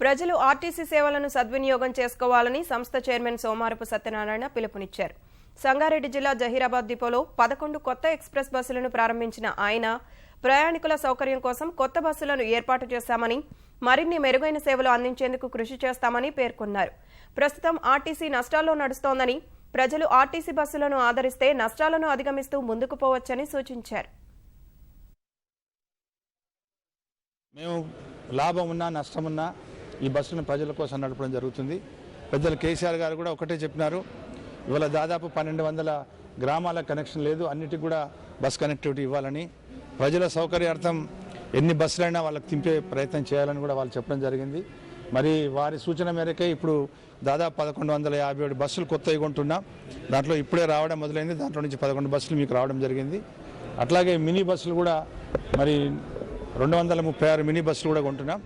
ప్రజలు ఆర్టీసీ సేవలను సద్వినియోగం చేసుకోవాలని సంస్థ చైర్మన్ సోమారపు సత్యనారాయణ పిలుపునిచ్చారు. సంగారెడ్డి జిల్లా జహీరాబాద్ డిపోలో 11 కొత్త ఎక్స్ప్రెస్ బస్సులను ప్రారంభించిన ఆయన ప్రయాణికుల సౌకర్యం కోసం కొత్త బస్సులను ఏర్పాటు చేశామని, మరిన్ని మెరుగైన సేవలు అందించేందుకు కృషి చేస్తామని పేర్కొన్నారు. ప్రస్తుతం ఆర్టీసీ నష్టాల్లో నడుస్తోందని, ప్రజలు ఆర్టీసీ బస్సులను ఆదరిస్తే నష్టాలను అధిగమిస్తూ ముందుకు పోవచ్చని సూచించారు. మేము లాభం ఉన్నా నష్టమున్నా ఈ బస్సును ప్రజల కోసం నడపడం జరుగుతుంది. పెద్దలు కేసీఆర్ గారు కూడా ఒకటే చెప్పినారు, ఇవాళ దాదాపు 1200 గ్రామాల కనెక్షన్ లేదు, అన్నిటికి కూడా బస్ కనెక్టివిటీ ఇవ్వాలని, ప్రజల సౌకర్యార్థం ఎన్ని బస్సులైనా వాళ్ళకి తింపే ప్రయత్నం చేయాలని కూడా వాళ్ళు చెప్పడం జరిగింది. మరి వారి సూచన మేరకే ఇప్పుడు దాదాపు 1157 బస్సులు కొత్తవి కొంటున్నాం. దాంట్లో ఇప్పుడే రావడం మొదలైంది. దాంట్లో నుంచి 11 బస్సులు మీకు రావడం జరిగింది. అట్లాగే మినీ బస్సులు కూడా మరి 236 మినీ బస్సులు కూడా కొంటున్నాం.